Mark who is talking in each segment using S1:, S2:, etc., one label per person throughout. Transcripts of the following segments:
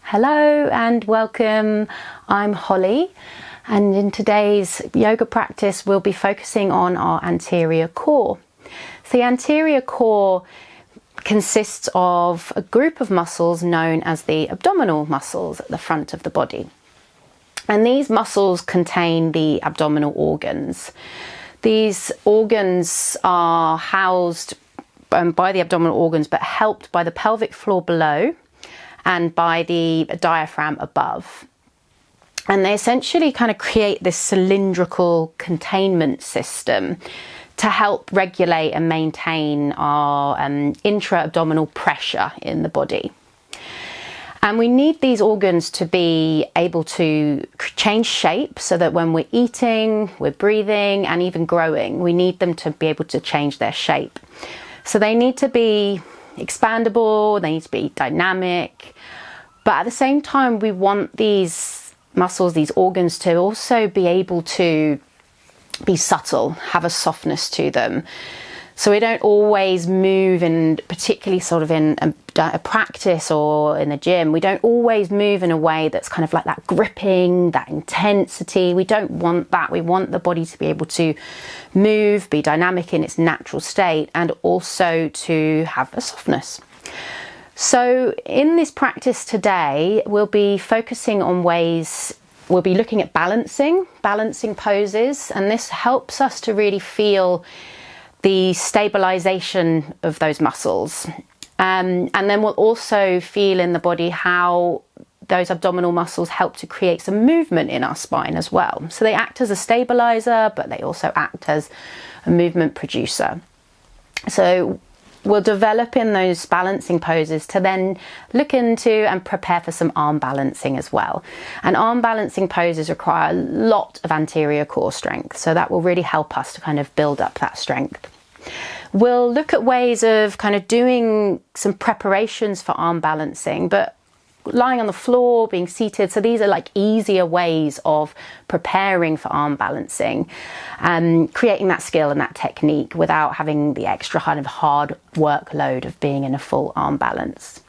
S1: Hello and welcome. I'm Holly, and in today's yoga practice we'll be focusing on our anterior core. So the anterior core consists of a group of muscles known as the abdominal muscles at the front of the body. And these muscles contain the abdominal organs. These organs are housed by the abdominal organs but helped by the pelvic floor below and by the diaphragm above. And they essentially kind of create this cylindrical containment system to help regulate and maintain our intra-abdominal pressure in the body. And we need these organs to be able to change shape so that when we're eating, we're breathing, and even growing, we need them to be able to change their shape. So they need to be expandable, they need to be dynamic, but at the same time we want these muscles, these organs, to also be able to be subtle, have a softness to them. So we don't always move, in particularly sort of in a practice or in the gym, we don't always move in a way that's kind of like that gripping, that intensity. We don't want that. We want the body to be able to move, be dynamic in its natural state, and also to have a softness. So in this practice today, we'll be focusing on ways, we'll be looking at balancing poses, and this helps us to really feel the stabilization of those muscles. And then we'll also feel in the body how those abdominal muscles help to create some movement in our spine as well. So they act as a stabilizer, but they also act as a movement producer. So we'll develop in those balancing poses to then look into and prepare for some arm balancing as well. And arm balancing poses require a lot of anterior core strength, so that will really help us to kind of build up that strength. We'll look at ways of kind of doing some preparations for arm balancing, but lying on the floor, being seated. So these are like easier ways of preparing for arm balancing, creating that skill and that technique without having the extra kind of hard workload of being in a full arm balance.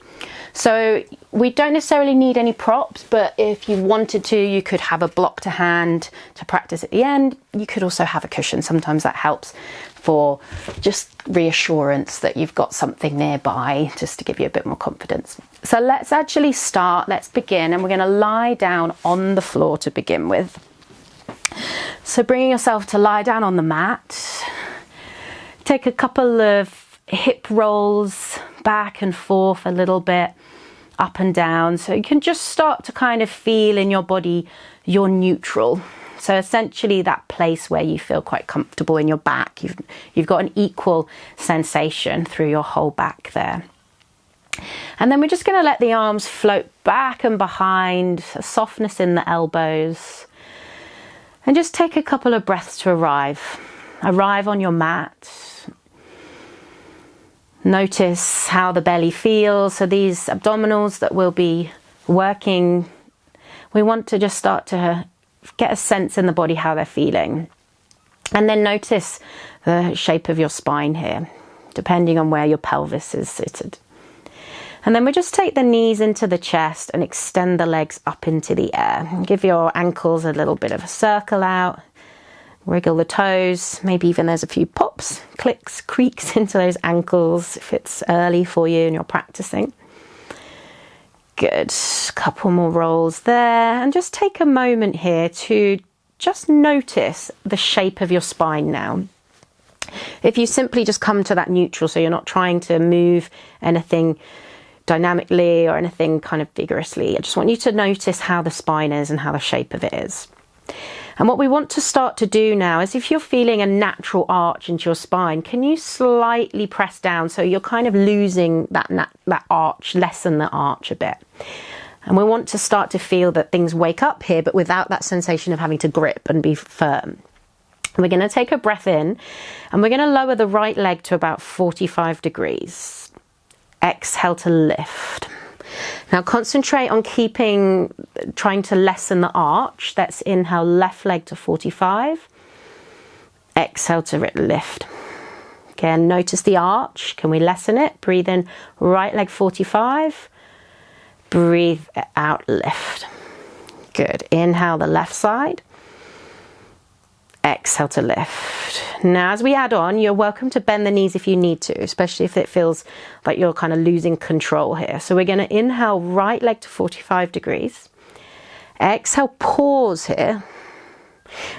S1: So we don't necessarily need any props, but if you wanted to, you could have a block to hand to practice at the end. You could also have a cushion. Sometimes that helps for just reassurance that you've got something nearby, just to give you a bit more confidence. So let's actually start, let's begin, and we're going to lie down on the floor to begin with. So bringing yourself to lie down on the mat, take a couple of hip rolls back and forth a little bit, up and down, so you can just start to kind of feel in your body you're neutral. So essentially that place where you feel quite comfortable in your back, you've got an equal sensation through your whole back there. And then we're just going to let the arms float back and behind, a softness in the elbows, and just take a couple of breaths to arrive on your mat. Notice how the belly feels. So these abdominals that we'll be working, we want to just start to get a sense in the body how they're feeling. And then notice the shape of your spine here, depending on where your pelvis is seated. And then we just take the knees into the chest and extend the legs up into the air. Give your ankles a little bit of a circle out. Wriggle the toes, maybe even there's a few pops, clicks, creaks into those ankles if it's early for you and you're practicing. Good, couple more rolls there, and just take a moment here to just notice the shape of your spine now. If you simply just come to that neutral, so you're not trying to move anything dynamically or anything kind of vigorously, I just want you to notice how the spine is and how the shape of it is. And what we want to start to do now is, if you're feeling a natural arch into your spine, can you slightly press down so you're kind of losing that arch, lessen the arch a bit. And we want to start to feel that things wake up here, but without that sensation of having to grip and be firm. We're going to take a breath in, and we're going to lower the right leg to about 45 degrees. Exhale to lift. Now concentrate on trying to lessen the arch. Let's inhale left leg to 45. Exhale to lift. Again, notice the arch. Can we lessen it? Breathe in right leg 45. Breathe out, lift. Good. Inhale the left side. Exhale to lift. Now as we add on, you're welcome to bend the knees if you need to, especially if it feels like you're kind of losing control here. So we're going to inhale right leg to 45 degrees. Exhale, pause here.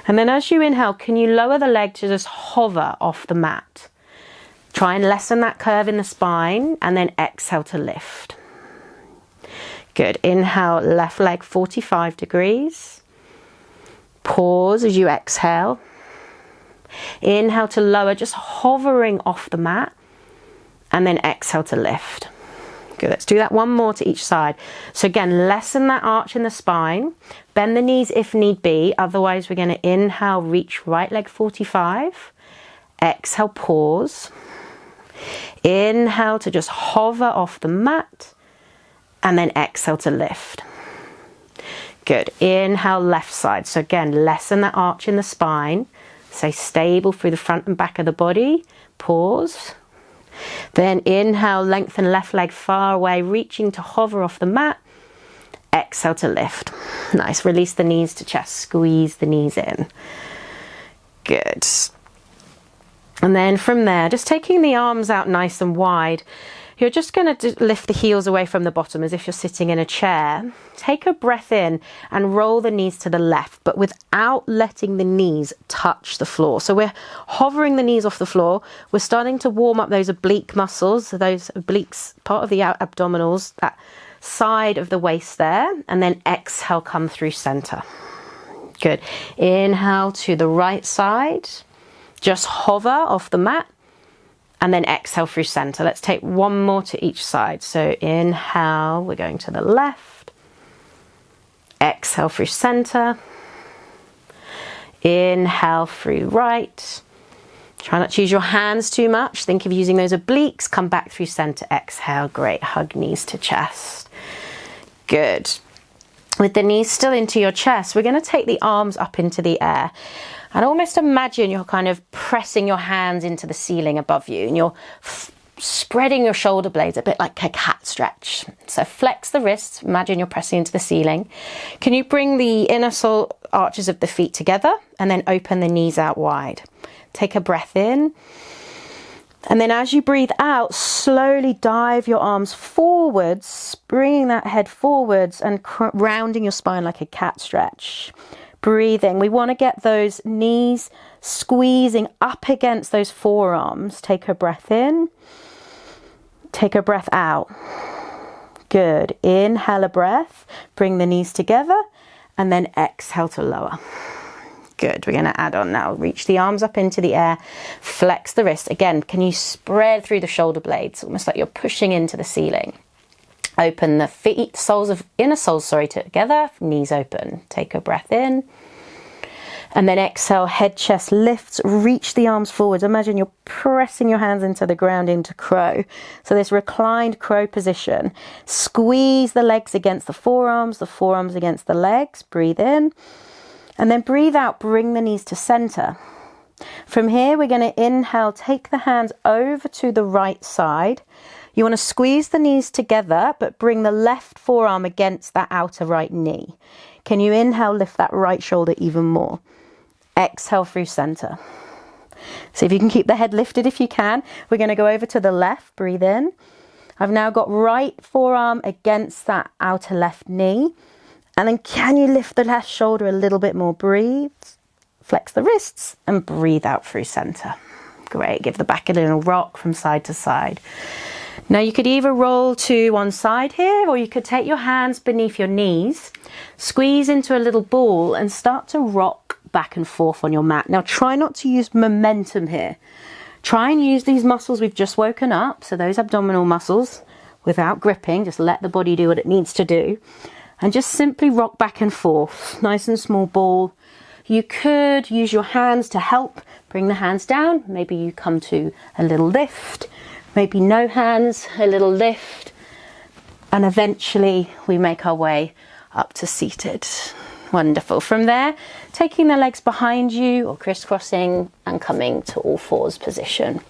S1: And then as you inhale, can you lower the leg to just hover off the mat? Try and lessen that curve in the spine, and then exhale to lift. Good. Inhale, left leg 45 degrees. Pause as you exhale. Inhale to lower, just hovering off the mat, and then exhale to lift. Good. Let's do that one more to each side. So again, lessen that arch in the spine. Bend the knees if need be. Otherwise, we're going to inhale, reach right leg 45. Exhale, pause. Inhale to just hover off the mat, and then exhale to lift. Good. Inhale, left side. So again, lessen that arch in the spine. Stay stable through the front and back of the body. Pause. Then inhale, lengthen left leg far away, reaching to hover off the mat. Exhale to lift. Nice. Release the knees to chest. Squeeze the knees in. Good. And then from there, just taking the arms out nice and wide, you're just going to lift the heels away from the bottom as if you're sitting in a chair. Take a breath in and roll the knees to the left, but without letting the knees touch the floor. So we're hovering the knees off the floor. We're starting to warm up those oblique muscles, so those obliques, part of the abdominals, that side of the waist there. And then exhale, come through center. Good. Inhale to the right side. Just hover off the mat. And then exhale through center. Let's take one more to each side. So inhale, we're going to the left. Exhale through center. Inhale through right. Try not to use your hands too much. Think of using those obliques. Come back through center. Exhale. Great. Hug knees to chest. Good. With the knees still into your chest, we're going to take the arms up into the air. And almost imagine you're kind of pressing your hands into the ceiling above you, and you're spreading your shoulder blades a bit like a cat stretch. So flex the wrists. Imagine you're pressing into the ceiling. Can you bring the inner sole arches of the feet together and then open the knees out wide? Take a breath in. And then as you breathe out, slowly dive your arms forwards, bringing that head forwards and rounding your spine like a cat stretch. Breathing. We want to get those knees squeezing up against those forearms. Take a breath in. Take a breath out. Good. Inhale a breath. Bring the knees together. And then exhale to lower. Good. We're going to add on now. Reach the arms up into the air. Flex the wrist. Again, can you spread through the shoulder blades? Almost like you're pushing into the ceiling. Open the feet, inner soles, together. Knees open. Take a breath in. And then exhale, head, chest lifts. Reach the arms forwards. Imagine you're pressing your hands into the ground into crow. So this reclined crow position. Squeeze the legs against the forearms against the legs. Breathe in. And then breathe out. Bring the knees to center. From here, we're going to inhale. Take the hands over to the right side. You want to squeeze the knees together, but bring the left forearm against that outer right knee. Can you inhale, lift that right shoulder even more? Exhale through center. So if you can keep the head lifted if you can. We're going to go over to the left. Breathe in. I've now got right forearm against that outer left knee. And then can you lift the left shoulder a little bit more? Breathe. Flex the wrists and breathe out through center. Great. Give the back a little rock from side to side. Now you could either roll to one side here, or you could take your hands beneath your knees, squeeze into a little ball and start to rock back and forth on your mat. Now try not to use momentum here. Try and use these muscles we've just woken up, so those abdominal muscles, without gripping. Just let the body do what it needs to do. And just simply rock back and forth. Nice and small ball. You could use your hands to help. Bring the hands down. Maybe you come to a little lift. Maybe no hands, a little lift, and eventually we make our way up to seated. Wonderful. From there, taking the legs behind you or crisscrossing and coming to all fours position.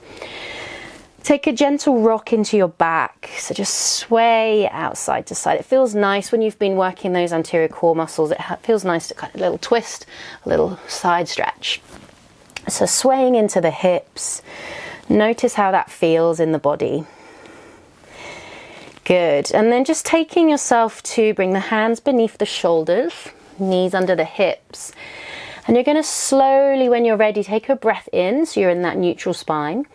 S1: Take a gentle rock into your back, so just sway out side to side. It feels nice when you've been working those anterior core muscles. It feels nice to kind of a little twist, a little side stretch. So swaying into the hips, notice how that feels in the body. Good, and then just taking yourself to bring the hands beneath the shoulders, knees under the hips. And you're going to slowly, when you're ready, take a breath in, so you're in that neutral spine.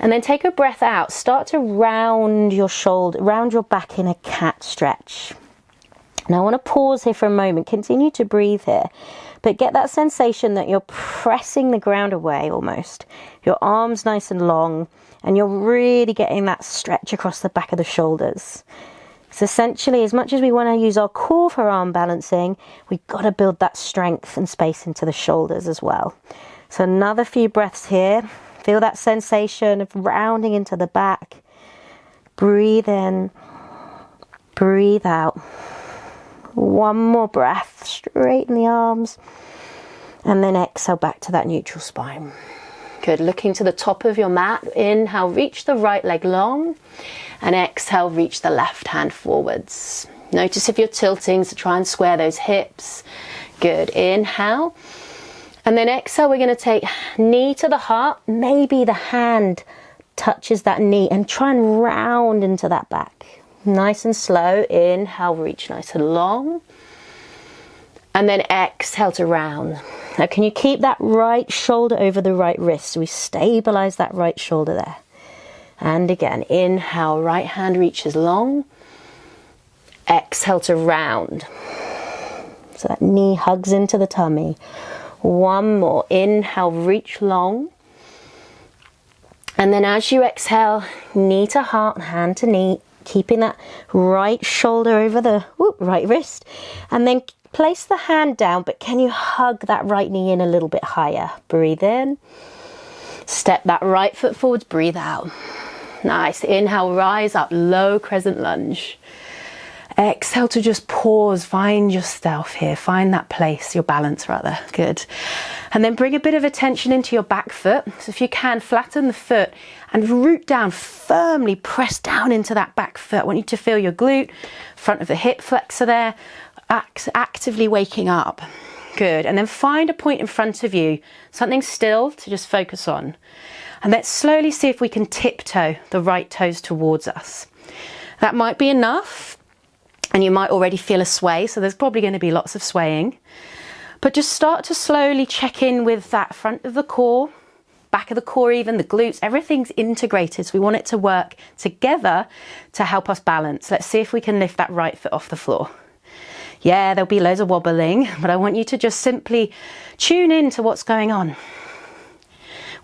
S1: And then take a breath out, start to round your shoulder, round your back in a cat stretch. Now I want to pause here for a moment, continue to breathe here, but get that sensation that you're pressing the ground away almost. Your arms nice and long, and you're really getting that stretch across the back of the shoulders. So essentially, as much as we want to use our core for arm balancing, we've got to build that strength and space into the shoulders as well. So another few breaths here. Feel that sensation of rounding into the back. Breathe in, breathe out. One more breath, straighten the arms. And then exhale back to that neutral spine. Good, looking to the top of your mat. Inhale, reach the right leg long. And exhale, reach the left hand forwards. Notice if you're tilting, so try and square those hips. Good, inhale. And then exhale, we're going to take knee to the heart. Maybe the hand touches that knee and try and round into that back. Nice and slow. Inhale, reach nice and long. And then exhale to round. Now, can you keep that right shoulder over the right wrist? So we stabilize that right shoulder there. And again, inhale, right hand reaches long. Exhale to round. So that knee hugs into the tummy. One more. Inhale, reach long. And then as you exhale, knee to heart, hand to knee, keeping that right shoulder over the right wrist. And then place the hand down, but can you hug that right knee in a little bit higher? Breathe in. Step that right foot forwards, breathe out. Nice. Inhale, rise up, low crescent lunge. Exhale to just pause, find yourself here, find that place, your balance rather. Good. And then bring a bit of attention into your back foot. So if you can, flatten the foot and root down, firmly press down into that back foot. I want you to feel your glute, front of the hip flexor there, actively waking up. Good. And then find a point in front of you, something still to just focus on. And let's slowly see if we can tiptoe the right toes towards us. That might be enough. And you might already feel a sway, so there's probably going to be lots of swaying. But just start to slowly check in with that front of the core, back of the core even, the glutes, everything's integrated. So we want it to work together to help us balance. Let's see if we can lift that right foot off the floor. Yeah, there'll be loads of wobbling, but I want you to just simply tune in to what's going on.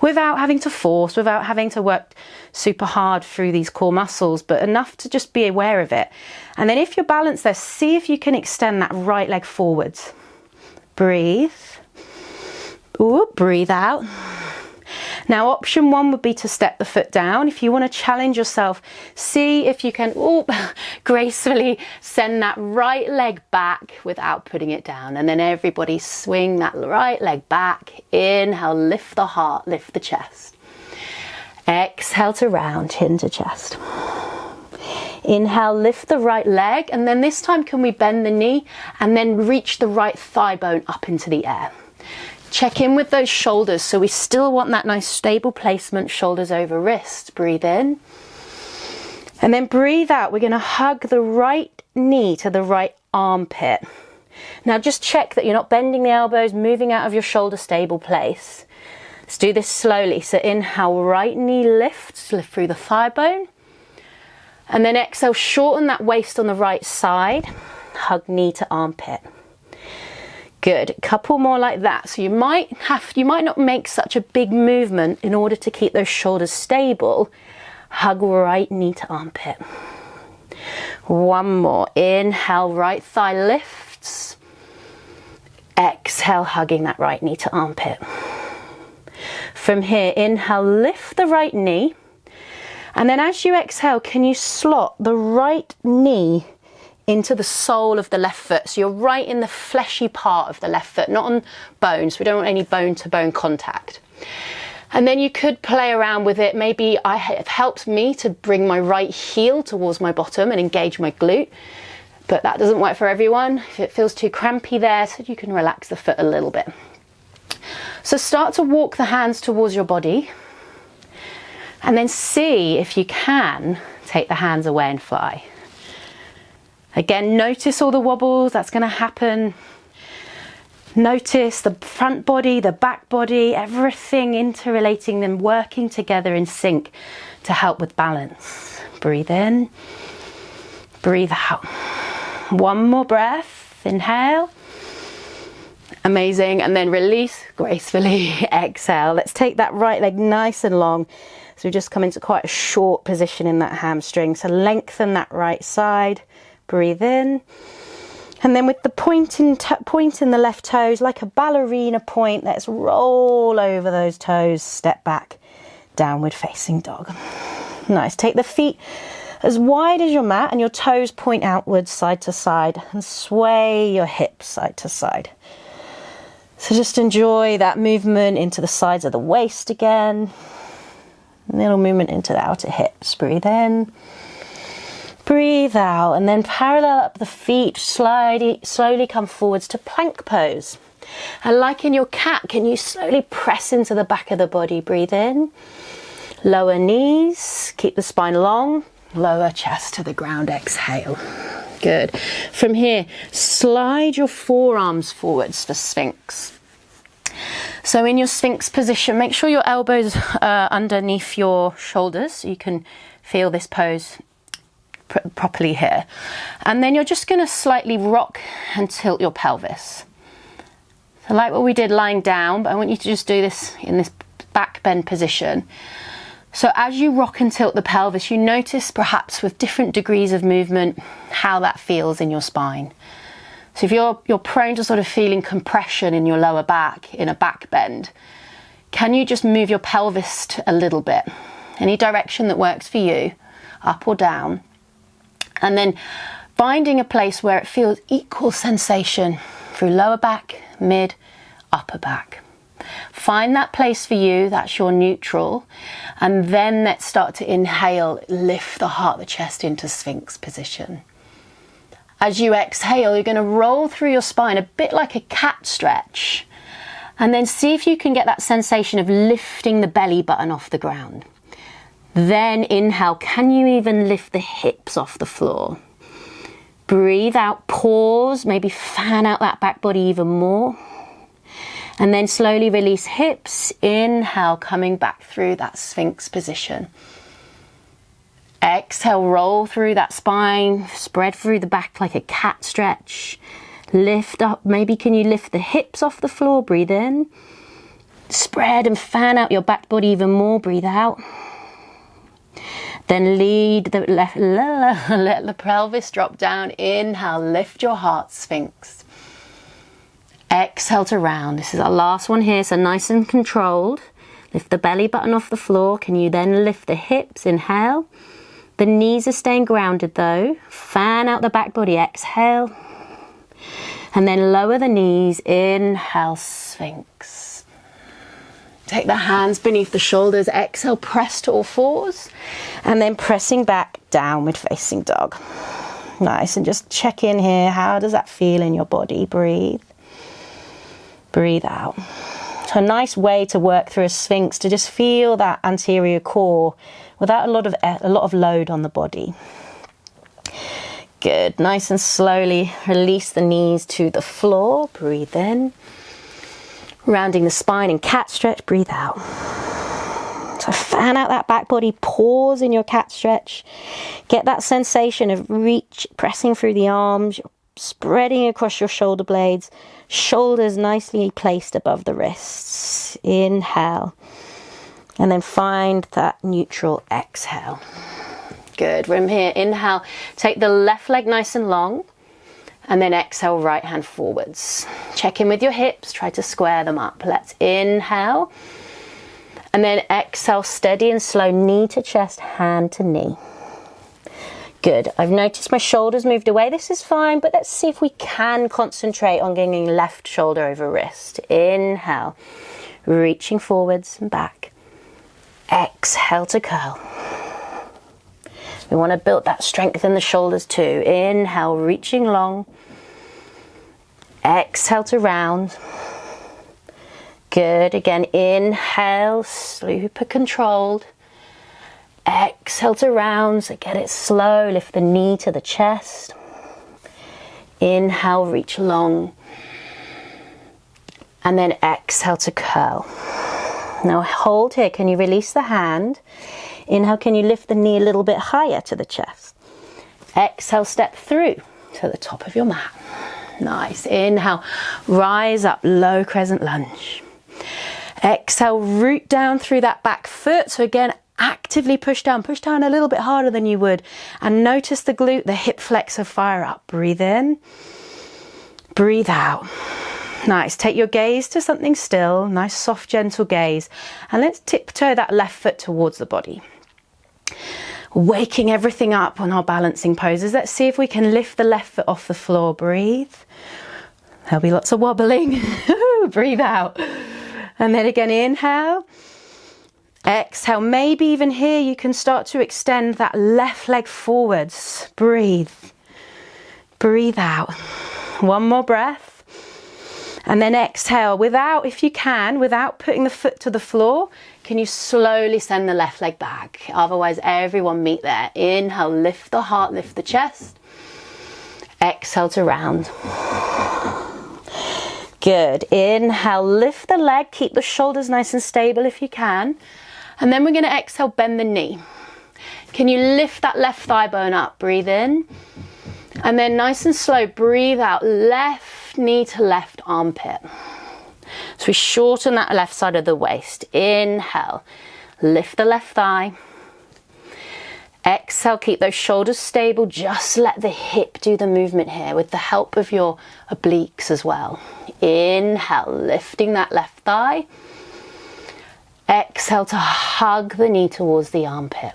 S1: Without having to force, without having to work super hard through these core muscles, but enough to just be aware of it. And then if you're balanced there, see if you can extend that right leg forwards. Breathe. Ooh, breathe out. Now, option one would be to step the foot down. If you want to challenge yourself, see if you can gracefully send that right leg back without putting it down. And then everybody swing that right leg back. Inhale, lift the heart, lift the chest. Exhale to round, chin to chest. Inhale, lift the right leg. And then this time, can we bend the knee and then reach the right thigh bone up into the air? Check in with those shoulders. So we still want that nice stable placement, shoulders over wrists. Breathe in. And then breathe out. We're going to hug the right knee to the right armpit. Now just check that you're not bending the elbows, moving out of your shoulder stable place. Let's do this slowly. So inhale, right knee lifts, lift through the thigh bone. And then exhale, shorten that waist on the right side. Hug knee to armpit. Good, a couple more like that. So you might not make such a big movement in order to keep those shoulders stable. Hug right knee to armpit. One more, inhale, right thigh lifts. Exhale, hugging that right knee to armpit. From here, inhale, lift the right knee. And then as you exhale, can you slot the right knee into the sole of the left foot? So you're right in the fleshy part of the left foot, not on bones. We don't want any bone to bone contact. And then you could play around with it. Maybe it helped me to bring my right heel towards my bottom and engage my glute, but that doesn't work for everyone. If it feels too crampy there, so you can relax the foot a little bit. So start to walk the hands towards your body, and then see if you can take the hands away and fly. Again, notice all the wobbles that's going to happen. Notice the front body, the back body, everything interrelating them, working together in sync to help with balance. Breathe in, breathe out. One more breath, inhale. Amazing, and then release gracefully, exhale. Let's take that right leg nice and long. So we just come into quite a short position in that hamstring. So lengthen that right side, breathe in. And then with the point in the left toes, like a ballerina point, let's roll over those toes, step back, downward facing dog. Nice, take the feet as wide as your mat and your toes point outwards, side to side, and sway your hips side to side. So just enjoy that movement into the sides of the waist again. Little movement into the outer hips, breathe in. Breathe out, and then parallel up the feet, slowly come forwards to plank pose. And like in your cat, can you slowly press into the back of the body? Breathe in, lower knees, keep the spine long, lower chest to the ground, exhale. Good. From here, slide your forearms forwards for Sphinx. So in your Sphinx position, make sure your elbows are underneath your shoulders so you can feel this pose properly here. And then you're just going to slightly rock and tilt your pelvis. So like what we did lying down, but I want you to just do this in this back bend position. So as you rock and tilt the pelvis, you notice perhaps with different degrees of movement how that feels in your spine. So if you're prone to sort of feeling compression in your lower back in a back bend, can you just move your pelvis a little bit? Any direction that works for you, up or down. And then finding a place where it feels equal sensation through lower back, mid, upper back. Find that place for you, that's your neutral. And then let's start to inhale, lift the heart, the chest into Sphinx position. As you exhale, you're going to roll through your spine a bit like a cat stretch. And then see if you can get that sensation of lifting the belly button off the ground. Then inhale, can you even lift the hips off the floor? Breathe out, pause, maybe fan out that back body even more. And then slowly release hips, inhale, coming back through that Sphinx position. Exhale, roll through that spine, spread through the back like a cat stretch. Lift up, maybe can you lift the hips off the floor? Breathe in. Spread and fan out your back body even more, breathe out. Then let the pelvis drop down. Inhale, lift your heart, Sphinx. Exhale to round. This is our last one here, so nice and controlled. Lift the belly button off the floor. Can you then lift the hips? Inhale. The knees are staying grounded though. Fan out the back body, exhale. And then lower the knees, inhale, Sphinx. Take the hands beneath the shoulders, exhale, press to all fours. And then pressing back, downward facing dog. Nice, and just check in here. How does that feel in your body? Breathe. Breathe out. So a nice way to work through a Sphinx, to just feel that anterior core without a lot of load on the body. Good. Nice and slowly release the knees to the floor. Breathe in. Rounding the spine in cat stretch. Breathe out. So fan out that back body. Pause in your cat stretch. Get that sensation of reach, pressing through the arms. You're spreading across your shoulder blades. Shoulders nicely placed above the wrists. Inhale. And then find that neutral exhale. Good. From here, inhale. Take the left leg nice and long. And then exhale, right hand forwards. Check in with your hips. Try to square them up. Let's inhale. And then exhale, steady and slow, knee to chest, hand to knee. Good. I've noticed my shoulders moved away. This is fine, but let's see if we can concentrate on getting left shoulder over wrist. Inhale. Reaching forwards and back. Exhale to curl. We want to build that strength in the shoulders too. Inhale, reaching long. Exhale to round. Good. Again, inhale, super controlled. Exhale to round. So get it slow. Lift the knee to the chest. Inhale, reach long. And then exhale to curl. Now hold here. Can you release the hand? Inhale, can you lift the knee a little bit higher to the chest? Exhale, step through to the top of your mat. Nice. Inhale, rise up, low crescent lunge. Exhale, root down through that back foot. So again, actively push down a little bit harder than you would. And notice the glute, the hip flexor fire up. Breathe in, breathe out. Nice. Take your gaze to something still. Nice, soft, gentle gaze. And let's tiptoe that left foot towards the body. Waking everything up on our balancing poses. Let's see if we can lift the left foot off the floor. Breathe. There'll be lots of wobbling. Breathe out. And then again, inhale. Exhale. Maybe even here you can start to extend that left leg forwards. Breathe. Breathe out. One more breath. And then exhale, if you can, without putting the foot to the floor, can you slowly send the left leg back? Otherwise, everyone meet there. Inhale, lift the heart, lift the chest. Exhale to round. Good. Inhale, lift the leg, keep the shoulders nice and stable if you can. And then we're going to exhale, bend the knee. Can you lift that left thigh bone up? Breathe in. And then nice and slow, breathe out, left knee to left armpit. So we shorten that left side of the waist. Inhale, lift the left thigh. Exhale, keep those shoulders stable. Just let the hip do the movement here with the help of your obliques as well. Inhale, lifting that left thigh. Exhale to hug the knee towards the armpit.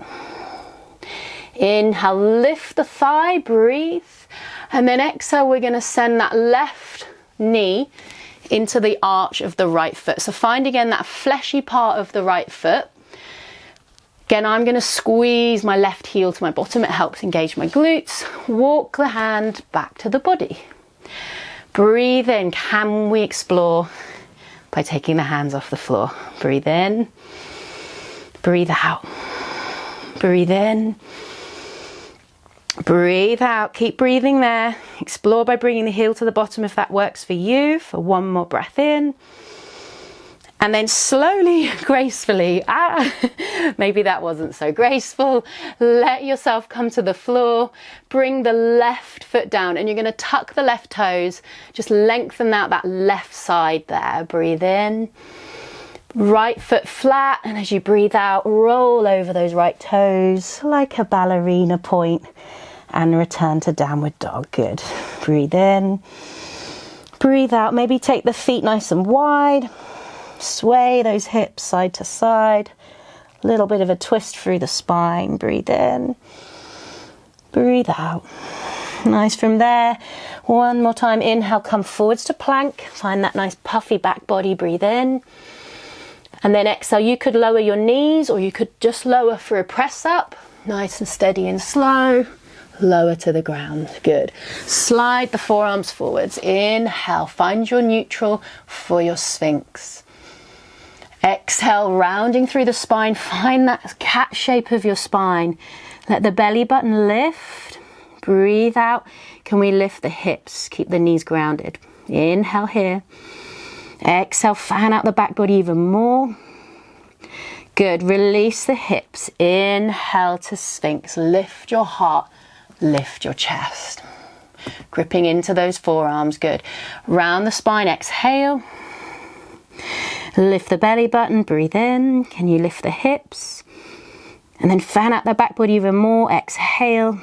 S1: Inhale, lift the thigh, breathe. And then exhale, we're going to send that left knee into the arch of the right foot. So find again that fleshy part of the right foot. Again, I'm going to squeeze my left heel to my bottom. It helps engage my glutes. Walk the hand back to the body. Breathe in. Can we explore by taking the hands off the floor? Breathe in. Breathe out. Breathe in. Breathe out. Keep breathing there. Explore by bringing the heel to the bottom if that works for you. For one more breath in. And then slowly, gracefully, maybe that wasn't so graceful. Let yourself come to the floor. Bring the left foot down and you're going to tuck the left toes. Just lengthen out that left side there. Breathe in. Right foot flat, and as you breathe out, roll over those right toes like a ballerina point and return to downward dog. Good. Breathe in, breathe out. Maybe take the feet nice and wide, sway those hips side to side, a little bit of a twist through the spine. Breathe in, breathe out. Nice. From there, one more time, inhale, come forwards to plank. Find that nice puffy back body. Breathe in. And then exhale, you could lower your knees or you could just lower for a press up. Nice and steady and slow. Lower to the ground. Good. Slide the forearms forwards. Inhale, find your neutral for your Sphinx. Exhale, rounding through the spine. Find that cat shape of your spine. Let the belly button lift. Breathe out. Can we lift the hips? Keep the knees grounded. Inhale here. Exhale, fan out the back body even more. Good. Release the hips. Inhale to Sphinx. Lift your heart. Lift your chest. Gripping into those forearms. Good. Round the spine. Exhale. Lift the belly button. Breathe in. Can you lift the hips? And then fan out the back body even more. Exhale.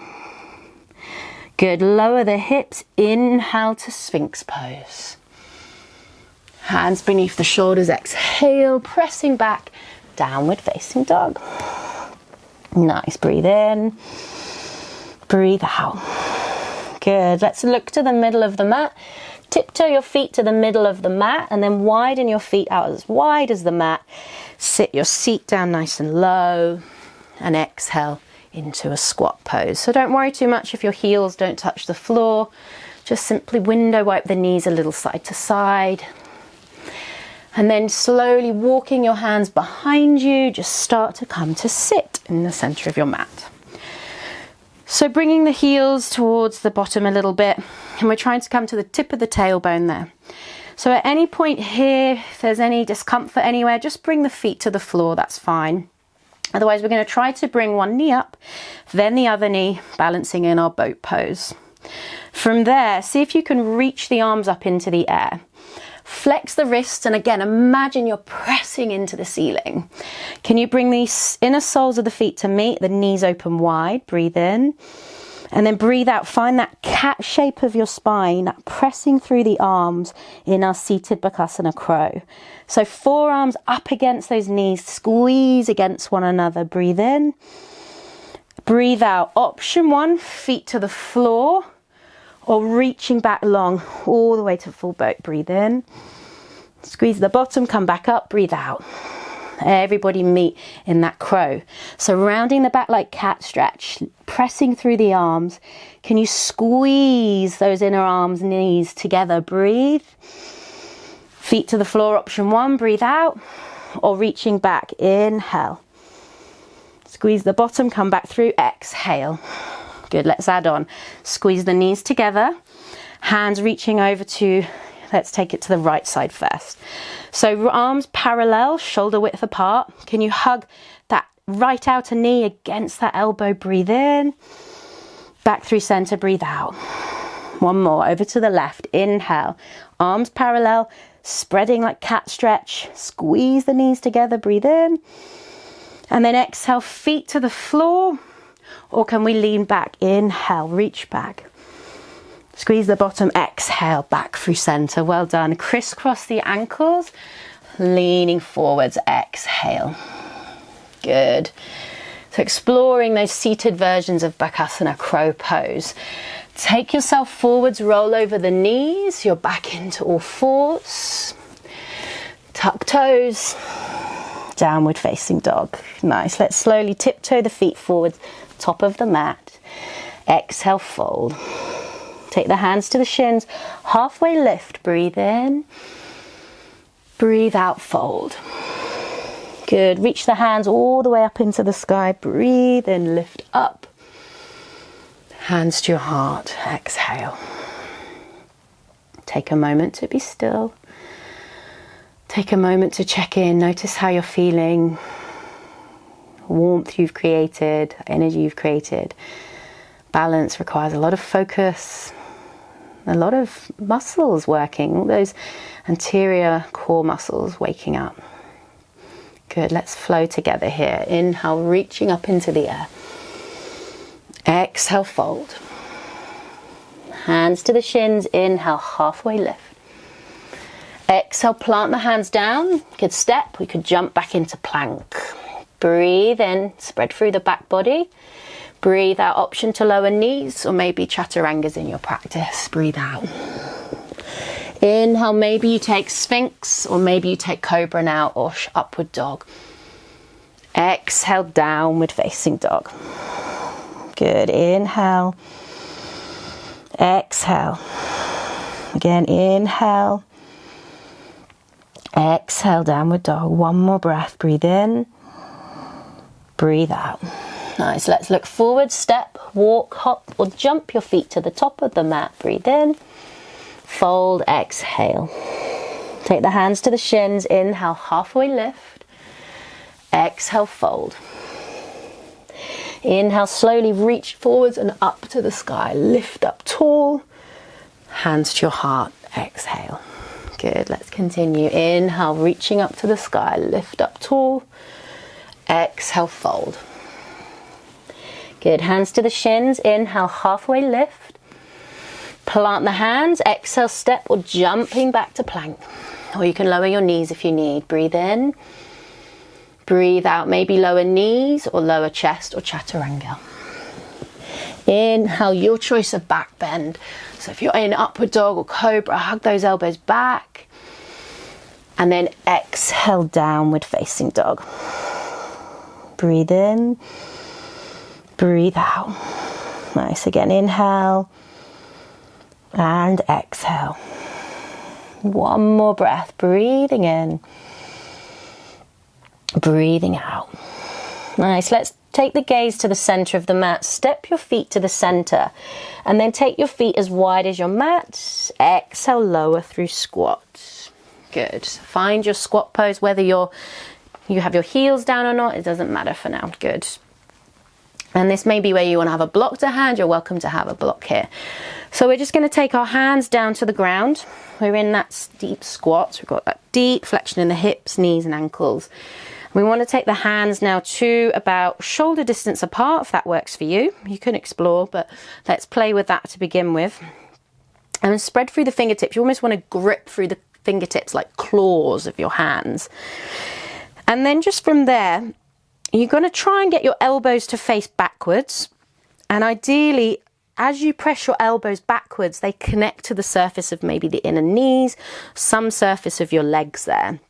S1: Good. Lower the hips. Inhale to Sphinx pose. Hands beneath the shoulders, exhale, pressing back, downward facing dog. Nice, breathe in, breathe out. Good, let's look to the middle of the mat. tiptoe your feet to the middle of the mat and then widen your feet out as wide as the mat. Sit your seat down nice and low and exhale into a squat pose. So don't worry too much if your heels don't touch the floor. Just simply window wipe the knees a little side to side. And then slowly walking your hands behind you, just start to come to sit in the center of your mat. So bringing the heels towards the bottom a little bit, and we're trying to come to the tip of the tailbone there. So at any point here, if there's any discomfort anywhere, just bring the feet to the floor, that's fine. Otherwise, we're going to try to bring one knee up, then the other knee, balancing in our boat pose. From there, see if you can reach the arms up into the air. Flex the wrists, and again, imagine you're pressing into the ceiling. Can you bring the inner soles of the feet to meet, the knees open wide, breathe in. And then breathe out, find that cat shape of your spine, pressing through the arms in our seated Bakasana crow. So forearms up against those knees, squeeze against one another, breathe in. Breathe out, option one, feet to the floor or reaching back long all the way to full boat, breathe in. Squeeze the bottom, come back up, breathe out. Everybody meet in that crow. So rounding the back like cat stretch, pressing through the arms. Can you squeeze those inner arms, knees together? Breathe. Feet to the floor, option one, breathe out. Or reaching back, inhale. Squeeze the bottom, come back through, exhale. Good, let's add on. Squeeze the knees together. Hands reaching over to, let's take it to the right side first. So arms parallel, shoulder width apart. Can you hug that right outer knee against that elbow? Breathe in. Back through center, breathe out. One more, over to the left. Inhale. Arms parallel, spreading like cat stretch. Squeeze the knees together, breathe in. And then exhale, feet to the floor. Or can we lean back? Inhale, reach back. Squeeze the bottom, exhale, back through center. Well done. Crisscross the ankles, leaning forwards, exhale. Good. So exploring those seated versions of Bakasana crow pose. Take yourself forwards, roll over the knees, you're back into all fours. Tuck toes, downward facing dog. Nice. Let's slowly tiptoe the feet forwards, top of the mat. Exhale, fold. Take the hands to the shins, halfway lift, breathe in, breathe out, fold. Good, reach the hands all the way up into the sky, breathe in, lift up. Hands to your heart, exhale. Take a moment to be still. Take a moment to check in, notice how you're feeling, warmth you've created, energy you've created. Balance requires a lot of focus, a lot of muscles working, all those anterior core muscles waking up. Good, let's flow together here. Inhale, reaching up into the air. Exhale, fold. Hands to the shins, inhale, halfway lift. Exhale, plant the hands down. Good step, we could jump back into plank. Breathe in, spread through the back body. Breathe out, option to lower knees or maybe chaturangas in your practice. Breathe out. Inhale, maybe you take Sphinx or maybe you take Cobra now or upward dog. Exhale, downward facing dog. Good, inhale. Exhale. Again, inhale. Exhale, downward dog. One more breath, breathe in. Breathe out. Nice, let's look forward, step, walk, hop or jump your feet to the top of the mat. Breathe in, fold, exhale. Take the hands to the shins, inhale, halfway lift. Exhale, fold. Inhale, slowly reach forwards and up to the sky. Lift up tall, hands to your heart, exhale. Good, let's continue. Inhale, reaching up to the sky, lift up tall. Exhale, fold. Good, hands to the shins, inhale, halfway lift. Plant the hands, exhale, step or jumping back to plank. Or you can lower your knees if you need. Breathe in, breathe out, maybe lower knees or lower chest or chaturanga. Inhale, your choice of back bend. So if you're in upward dog or cobra, hug those elbows back. And then exhale, downward facing dog. Breathe in, breathe out. Nice, again, inhale and exhale. One more breath, breathing in, breathing out. Nice, let's take the gaze to the center of the mat. Step your feet to the center and then take your feet as wide as your mat. Exhale, lower through squat. Good. Find your squat pose, whether you have your heels down or not, it doesn't matter for now. Good. And this may be where you want to have a block to hand. You're welcome to have a block here. So we're just going to take our hands down to the ground. We're in that deep squat. We've got that deep flexion in the hips, knees and ankles. We want to take the hands now to about shoulder distance apart, if that works for you. You can explore, but let's play with that to begin with. And spread through the fingertips. You almost want to grip through the fingertips like claws of your hands. And then just from there, you're going to try and get your elbows to face backwards. And ideally, as you press your elbows backwards, they connect to the surface of maybe the inner knees, some surface of your legs there.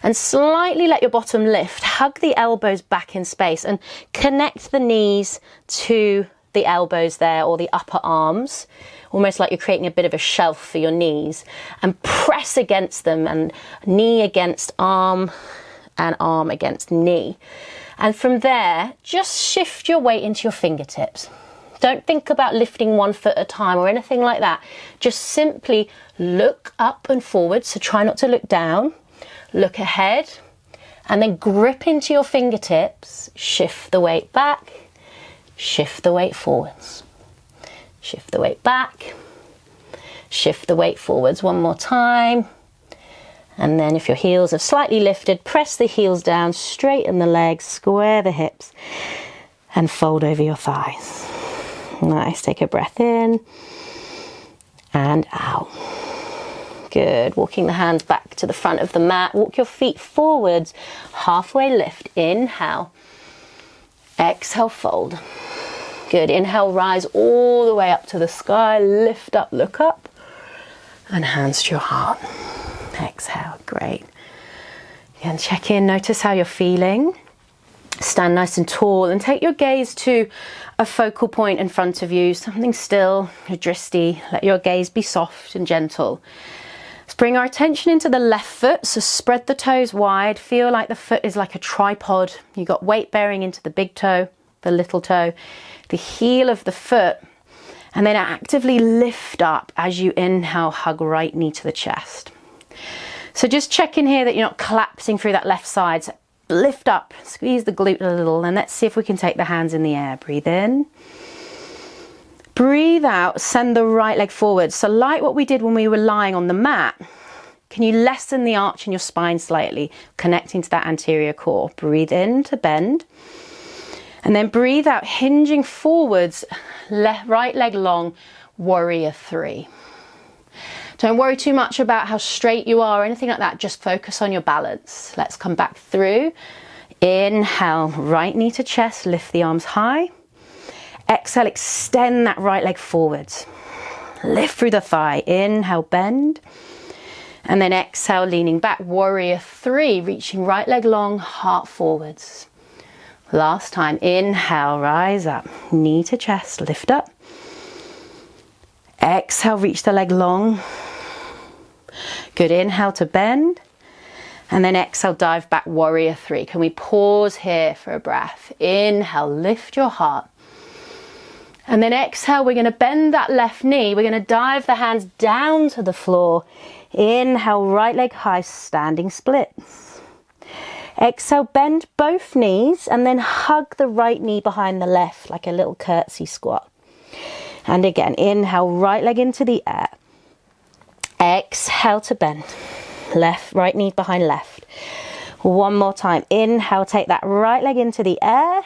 S1: And slightly let your bottom lift, hug the elbows back in space and connect the knees to the elbows there, or the upper arms, almost like you're creating a bit of a shelf for your knees, and press against them, and knee against arm and arm against knee. And from there, just shift your weight into your fingertips. Don't think about lifting one foot at a time or anything like that. Just simply look up and forward, so try not to look down. Look ahead and then grip into your fingertips, shift the weight back, shift the weight forwards, shift the weight back, shift the weight forwards one more time. And then if your heels are slightly lifted, press the heels down, straighten the legs, square the hips and fold over your thighs. Nice, take a breath in and out. Good, walking the hands back to the front of the mat. Walk your feet forwards, halfway lift. Inhale, exhale, fold. Good, inhale, rise all the way up to the sky. Lift up, look up, and hands to your heart. Exhale, great. Again, check in, notice how you're feeling. Stand nice and tall and take your gaze to a focal point in front of you, something still, your drishti. Let your gaze be soft and gentle. Let's bring our attention into the left foot, so spread the toes wide. Feel like the foot is like a tripod. You got weight bearing into the big toe, the little toe, the heel of the foot, and then actively lift up as you inhale, hug right knee to the chest. So just check in here that you're not collapsing through that left side. So lift up, squeeze the glute a little, and let's see if we can take the hands in the air. Breathe in. Breathe out, send the right leg forward. So like what we did when we were lying on the mat, can you lessen the arch in your spine slightly, connecting to that anterior core? Breathe in to bend. And then breathe out, hinging forwards, right leg long, warrior three. Don't worry too much about how straight you are or anything like that. Just focus on your balance. Let's come back through. Inhale, right knee to chest, lift the arms high. Exhale, extend that right leg forwards. Lift through the thigh. Inhale, bend. And then exhale, leaning back, warrior three, reaching right leg long, heart forwards. Last time, inhale, rise up, knee to chest, lift up. Exhale, reach the leg long. Good, inhale to bend. And then exhale, dive back, warrior three. Can we pause here for a breath? Inhale, lift your heart. And then exhale, we're going to bend that left knee. We're going to dive the hands down to the floor. Inhale, right leg high, standing splits. Exhale, bend both knees and then hug the right knee behind the left like a little curtsy squat. And again, inhale, right leg into the air. Exhale to bend. Right knee behind left. One more time. Inhale, take that right leg into the air.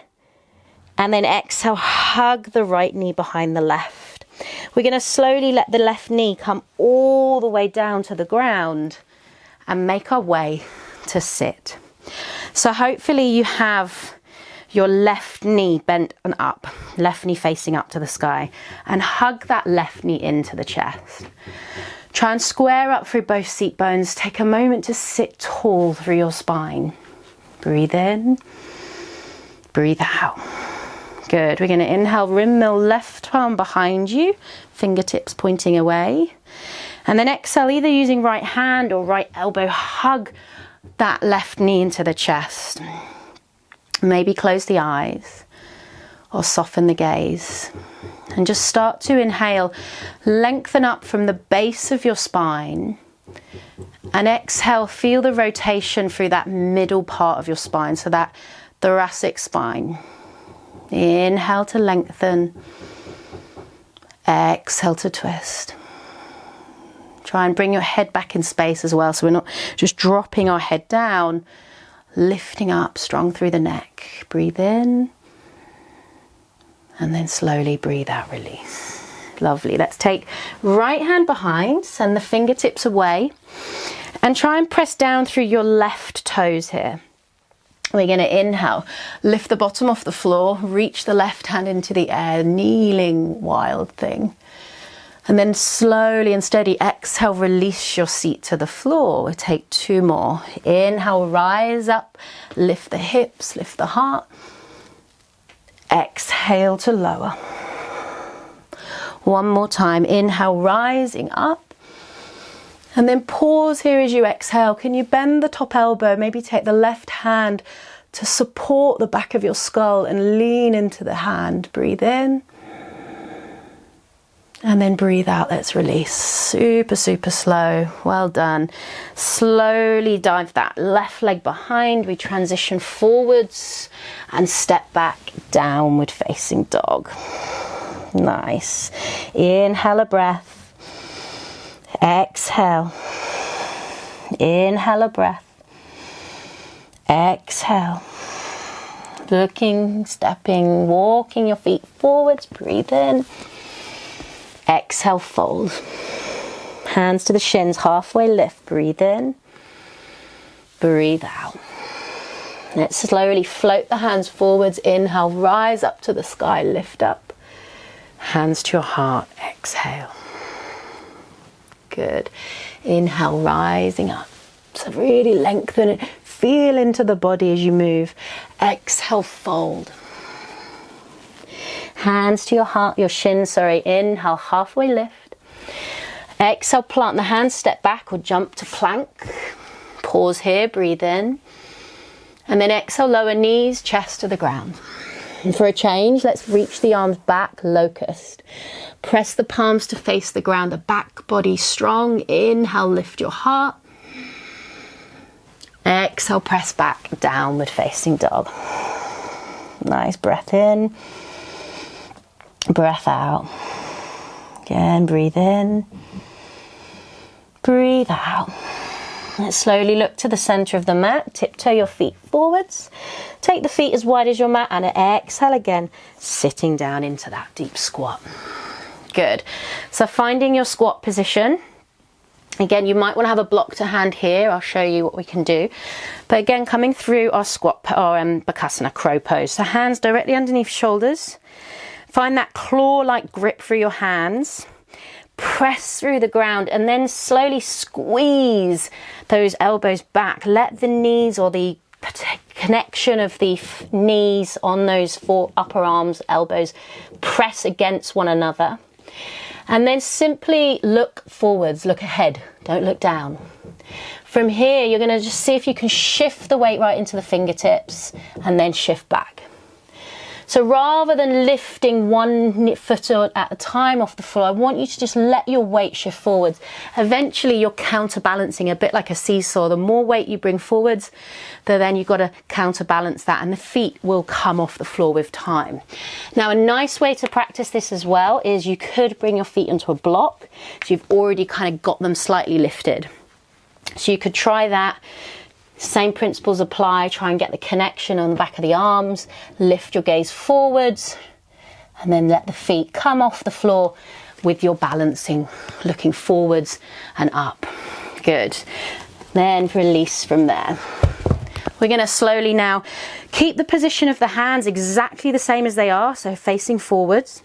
S1: And then exhale, hug the right knee behind the left. We're going to slowly let the left knee come all the way down to the ground and make our way to sit. So hopefully you have your left knee bent and up, left knee facing up to the sky, and hug that left knee into the chest. Try and square up through both seat bones. Take a moment to sit tall through your spine. Breathe in, breathe out. Good. We're going to inhale, windmill left palm behind you, fingertips pointing away. And then exhale, either using right hand or right elbow, hug that left knee into the chest. Maybe close the eyes or soften the gaze. And just start to inhale, lengthen up from the base of your spine. And exhale, feel the rotation through that middle part of your spine, so that thoracic spine. Inhale to lengthen. Exhale to twist. Try and bring your head back in space as well, so we're not just dropping our head down. Lifting up, strong through the neck. Breathe in. And then slowly breathe out, release. Lovely. Let's take right hand behind, send the fingertips away, and try and press down through your left toes here. We're going to inhale, lift the bottom off the floor, reach the left hand into the air, kneeling wild thing. And then slowly and steady, exhale, release your seat to the floor. We'll take 2 more. Inhale, rise up, lift the hips, lift the heart. Exhale to lower. One more time. Inhale, rising up. And then pause here as you exhale. Can you bend the top elbow? Maybe take the left hand to support the back of your skull and lean into the hand. Breathe in. And then breathe out, let's release. Super, super slow. Well done. Slowly dive that left leg behind. We transition forwards and step back, downward facing dog. Nice. Inhale a breath. Exhale. Inhale a breath. Exhale. Looking, stepping, walking your feet forwards. Breathe in. Exhale, fold. Hands to the shins, halfway lift. Breathe in. Breathe out. Let's slowly float the hands forwards. Inhale, rise up to the sky, lift up. Hands to your heart, exhale. Good. Inhale, rising up. So really lengthen it. Feel into the body as you move. Exhale, fold. Hands to your heart, your shins, inhale, halfway lift. Exhale, plant the hands, step back or jump to plank. Pause here, breathe in. And then exhale, lower knees, chest to the ground. And for a change, let's reach the arms back, locust. Press the palms to face the ground, the back body strong. Inhale, lift your heart. Exhale, press back, downward facing dog. Nice, breath in. Breath out. Again, breathe in. Breathe out. Let's slowly look to the center of the mat. Tiptoe your feet forwards. Take the feet as wide as your mat and exhale again, sitting down into that deep squat. Good. So finding your squat position. Again, you might want to have a block to hand here. I'll show you what we can do. But again, coming through our squat or Bakasana, crow pose. So hands directly underneath shoulders. Find that claw-like grip through your hands. Press through the ground and then slowly squeeze those elbows back. Let the knees or the connection of the knees on those 4 upper arms, elbows, press against one another. And then simply look forwards, look ahead, don't look down. From here, you're going to just see if you can shift the weight right into the fingertips and then shift back. So rather than lifting one foot at a time off the floor, I want you to just let your weight shift forwards. Eventually you're counterbalancing a bit like a seesaw. The more weight you bring forwards, then you've got to counterbalance that and the feet will come off the floor with time. Now a nice way to practice this as well is you could bring your feet into a block. So you've already kind of got them slightly lifted. So you could try that. Same principles apply. Try and get the connection on the back of the arms. Lift your gaze forwards and then let the feet come off the floor with your balancing, looking forwards and up. Good. Then release from there. We're going to slowly now keep the position of the hands exactly the same as they are, so facing forwards.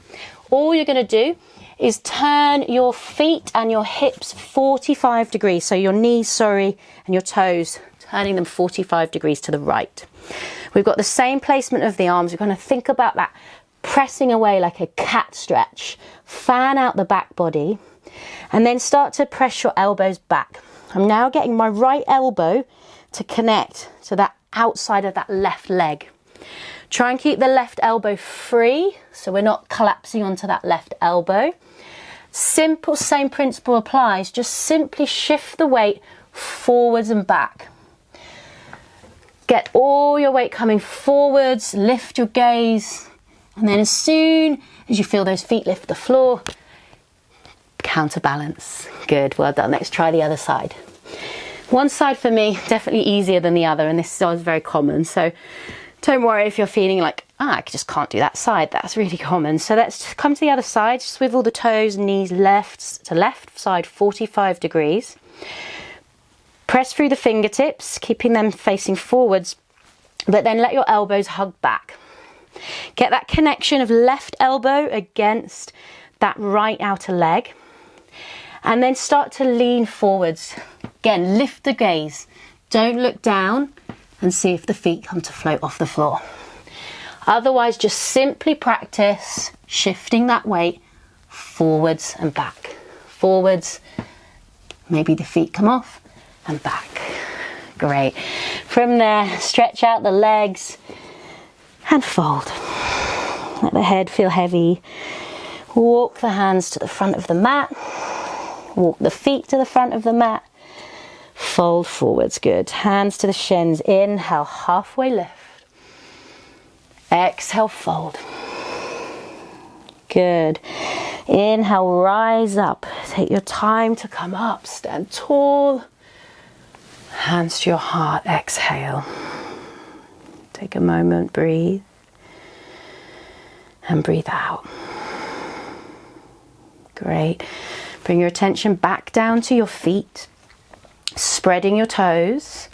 S1: All you're going to do is turn your feet and your hips 45 degrees, so your knees, and your toes, turning them 45 degrees to the right. We've got the same placement of the arms. We're going to think about that pressing away like a cat stretch. Fan out the back body and then start to press your elbows back. I'm now getting my right elbow to connect to that outside of that left leg. Try and keep the left elbow free so we're not collapsing onto that left elbow. Simple, same principle applies. Just simply shift the weight forwards and back. Get all your weight coming forwards, lift your gaze, and then as soon as you feel those feet lift the floor, counterbalance. Good, well done. Let's try the other side. One side for me, definitely easier than the other, and this is very common. So don't worry if you're feeling like, I just can't do that side. That's really common. So let's come to the other side. Swivel the toes and knees left to left side 45 degrees. Press through the fingertips, keeping them facing forwards, but then let your elbows hug back. Get that connection of left elbow against that right outer leg. And then start to lean forwards. Again, lift the gaze. Don't look down and see if the feet come to float off the floor. Otherwise, just simply practice shifting that weight forwards and back. Forwards, maybe the feet come off and back. Great. From there, stretch out the legs and fold. Let the head feel heavy. Walk the hands to the front of the mat. Walk the feet to the front of the mat. Fold forwards. Good. Hands to the shins. Inhale, halfway lift. Exhale, fold. Good. Inhale, rise up. Take your time to come up. Stand tall. Hands to your heart. Exhale. Take a moment, breathe. And breathe out. Great. Bring your attention back down to your feet. Spreading your toes.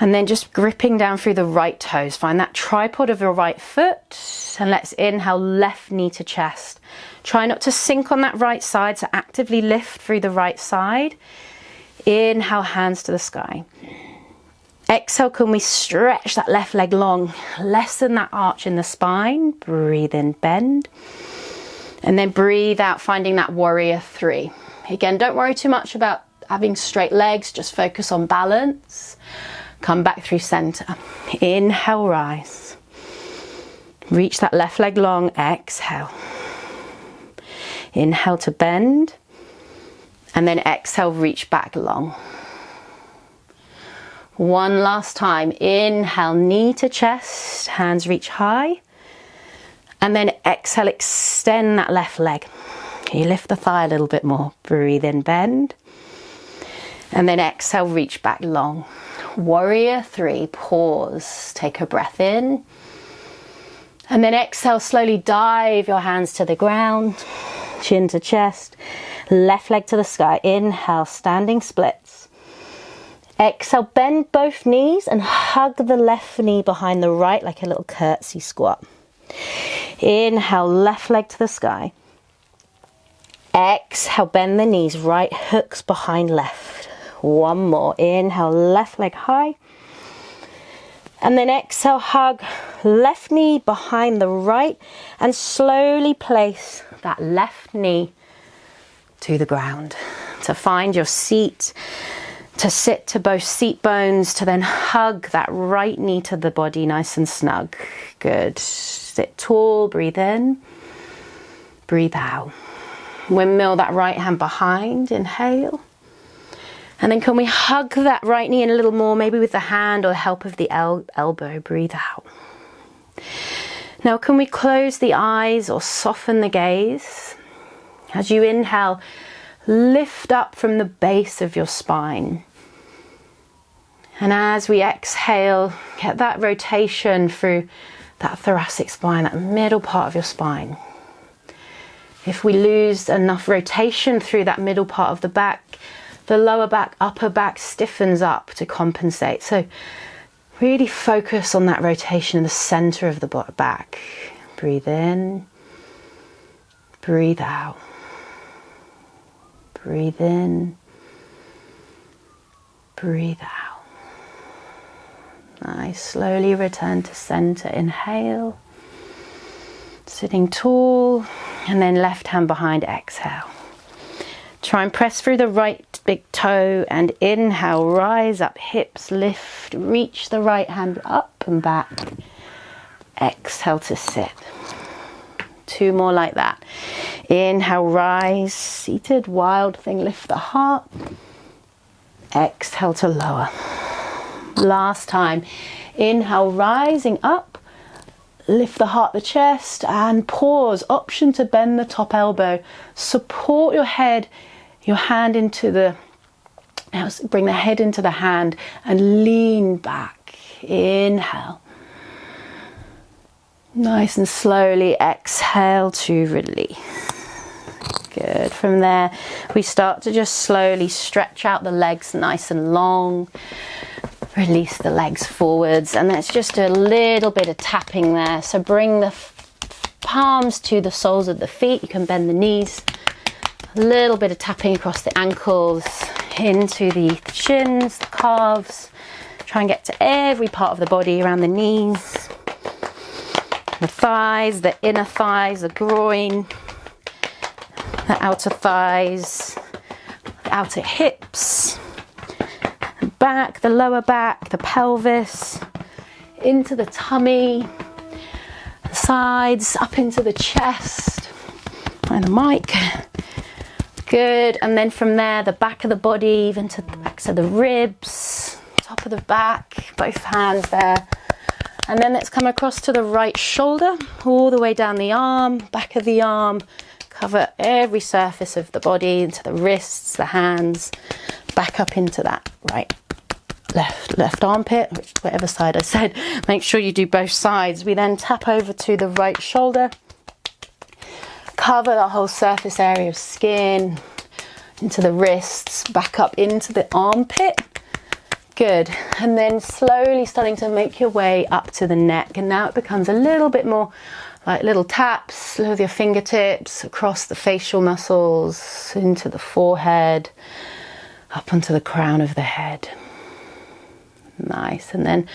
S1: And then just gripping down through the right toes. Find that tripod of your right foot. And let's inhale, left knee to chest. Try not to sink on that right side, so actively lift through the right side. Inhale, hands to the sky. Exhale, can we stretch that left leg long? Lessen that arch in the spine. Breathe in, bend. And then breathe out, finding that warrior three. Again, don't worry too much about having straight legs, just focus on balance. Come back through center. Inhale, rise. Reach that left leg long, exhale. Inhale to bend. And then exhale, reach back long. One last time. Inhale, knee to chest, hands reach high. And then exhale, extend that left leg. You lift the thigh a little bit more. Breathe in, bend. And then exhale, reach back long. Warrior three, pause. Take a breath in. And then exhale, slowly dive your hands to the ground. Chin to chest. Left leg to the sky. Inhale, standing splits. Exhale, bend both knees and hug the left knee behind the right like a little curtsy squat. Inhale, left leg to the sky. Exhale, bend the knees, right hooks behind left. One more. Inhale, left leg high. And then exhale, hug left knee behind the right and slowly place that left knee to the ground. To find your seat, to sit to both seat bones, to then hug that right knee to the body nice and snug. Good. Sit tall, breathe in, breathe out. Windmill that right hand behind, inhale. And then can we hug that right knee in a little more, maybe with the hand or help of the elbow, breathe out. Now can we close the eyes or soften the gaze? As you inhale, lift up from the base of your spine. And as we exhale, get that rotation through that thoracic spine, that middle part of your spine. If we lose enough rotation through that middle part of the back, the lower back, upper back stiffens up to compensate. So Really focus on that rotation in the center of the back. Breathe in, breathe out. Breathe in, breathe out. Nice. Slowly return to center. Inhale, sitting tall, and then left hand behind, exhale. Try and press through the right big toe and inhale, rise up, hips lift, reach the right hand up and back. Exhale to sit. 2 more like that. Inhale, rise, seated, wild thing, lift the heart. Exhale to lower. Last time. Inhale, rising up, lift the heart, the chest, and pause. Option to bend the top elbow. Support your head, your hand into the, bring the head into the hand and lean back. Inhale. Nice and slowly exhale to release. Good. From there, we start to just slowly stretch out the legs nice and long. Release the legs forwards, and that's just a little bit of tapping there. So bring the palms to the soles of the feet. You can bend the knees. A little bit of tapping across the ankles, into the shins, the calves. Try and get to every part of the body around the knees. The thighs, the inner thighs, the groin, the outer thighs, the outer hips, the back, the lower back, the pelvis, into the tummy, the sides, up into the chest, and the mic. Good. And then from there, the back of the body, even to the backs of the ribs, top of the back, both hands there. And then let's come across to the right shoulder, all the way down the arm, back of the arm, cover every surface of the body, into the wrists, the hands, back up into that right, left armpit, whatever side I said. Make sure you do both sides. We then tap over to the right shoulder, cover the whole surface area of skin, into the wrists, back up into the armpit. Good. And then slowly starting to make your way up to the neck. And now it becomes a little bit more like little taps with your fingertips across the facial muscles, into the forehead, up onto the crown of the head. Nice. And then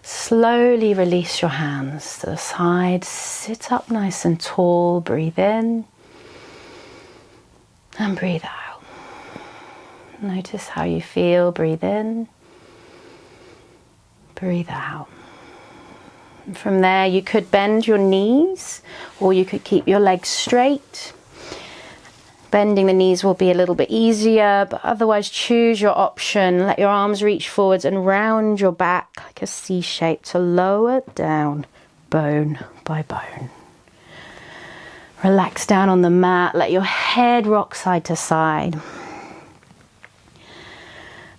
S1: slowly release your hands to the side. Sit up nice and tall. Breathe in and breathe out. Notice how you feel. Breathe in. Breathe out. And from there, you could bend your knees, or you could keep your legs straight. Bending the knees will be a little bit easier, but otherwise choose your option. Let your arms reach forwards and round your back like a C shape to lower down, bone by bone. Relax down on the mat. Let your head rock side to side.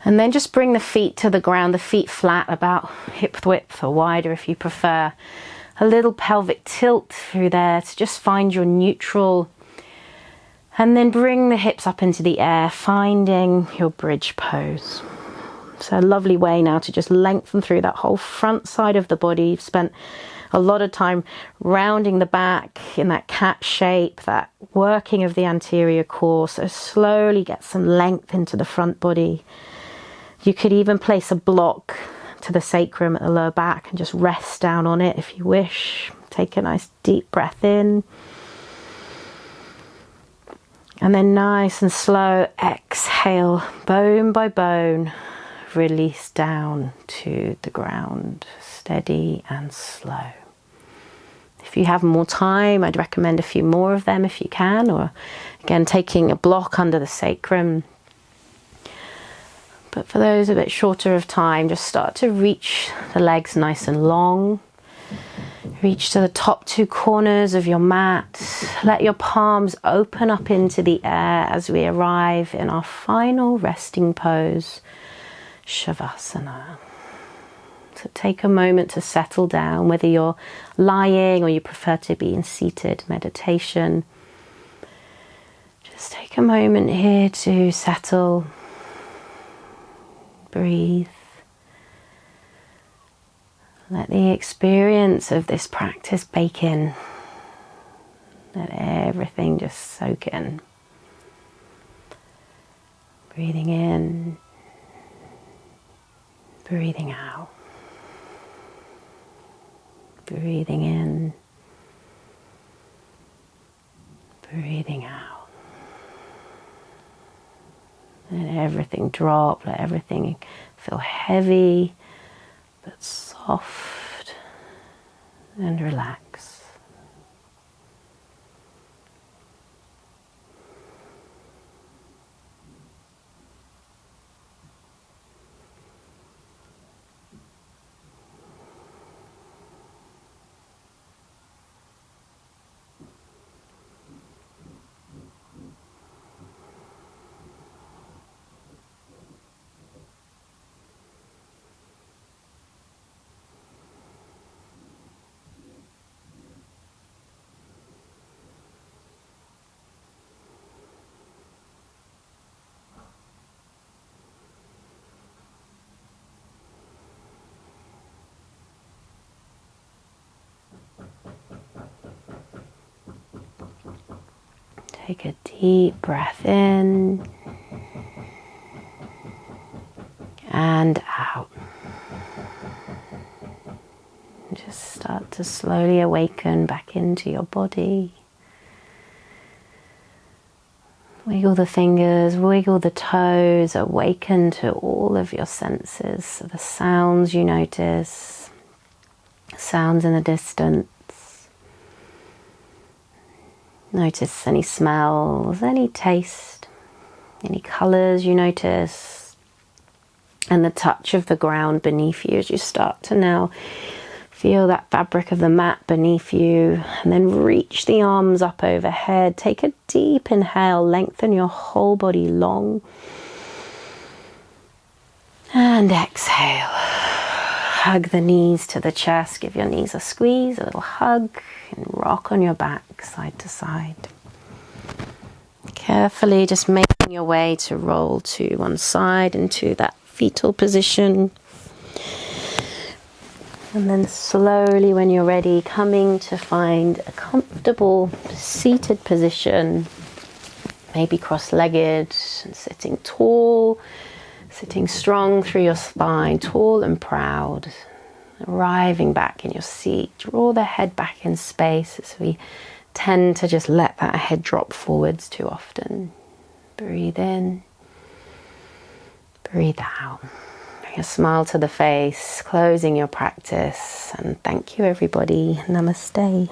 S1: And then just bring the feet to the ground, the feet flat, about hip width or wider if you prefer. A little pelvic tilt through there to just find your neutral. And then bring the hips up into the air, finding your bridge pose. So a lovely way now to just lengthen through that whole front side of the body. You've spent a lot of time rounding the back in that cat shape, that working of the anterior core. So slowly get some length into the front body. You could even place a block to the sacrum at the lower back and just rest down on it if you wish. Take a nice deep breath in. And then nice and slow exhale, bone by bone, release down to the ground, steady and slow. If you have more time, I'd recommend a few more of them if you can, or again, taking a block under the sacrum. But for those a bit shorter of time, just start to reach the legs nice and long. Reach to the top 2 corners of your mat. Let your palms open up into the air as we arrive in our final resting pose, Shavasana. So take a moment to settle down, whether you're lying or you prefer to be in seated meditation. Just take a moment here to settle. Breathe Let the experience of this practice bake in. Let everything just soak in. Breathing in, breathing out. Breathing in, breathing out. Let everything drop, let everything feel heavy but soft and relaxed. Take a deep breath in and out. Just start to slowly awaken back into your body. Wiggle the fingers, wiggle the toes, awaken to all of your senses. So the sounds you notice, sounds in the distance. Notice any smells, any taste, any colours you notice, and the touch of the ground beneath you as you start to now feel that fabric of the mat beneath you, and then reach the arms up overhead. Take a deep inhale, lengthen your whole body long, and exhale. Hug the knees to the chest, give your knees a squeeze, a little hug, and rock on your back side to side. Carefully just making your way to roll to one side into that fetal position. And then slowly, when you're ready, coming to find a comfortable seated position, maybe cross-legged and sitting tall, sitting strong through your spine, tall and proud, arriving back in your seat. Draw the head back in space, as we tend to just let that head drop forwards too often. Breathe in, breathe out. Bring a smile to the face, closing your practice, and thank you everybody. Namaste.